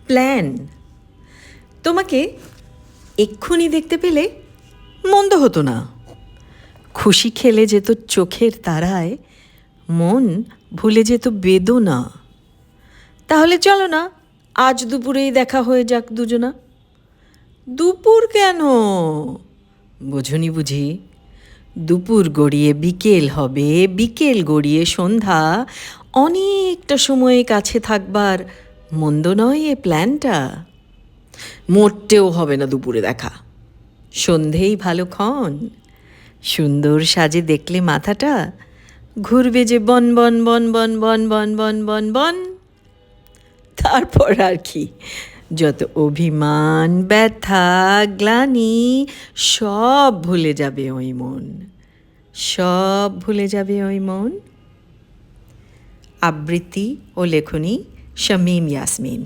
Plan. তোমাকে এক্ষুনি দেখতে পেলে মন্দ হতো না। খুশি খেলে যেত চোখের তারায়, মন ভুলে যেত বেদনা। তাহলে চলো না, আজ দুপুরেই দেখা হয়ে যাক দুজনা। দুপুর কেন? বোঝনি বুঝি? দুপুর গড়িয়ে বিকেল হবে, বিকেল গড়িয়ে সন্ধ্যা, অনেকটা সময় কাছে থাকবার মন্দ নয় এ প্ল্যানটা। মোটেও হবে না দুপুরে দেখা, সন্ধেই ভালোক্ষণ। সুন্দর সাজে দেখলে মাথাটা ঘুরবে যে বন বন বন বন বন বন বন বন বন। তারপর আর কি, যত অভিমান, ব্যথা, গ্লানি সব ভুলে যাবে ওই মন, সব ভুলে যাবে ওই মন। আবৃত্তি ও লেখনী শামীম ইয়াসমিন।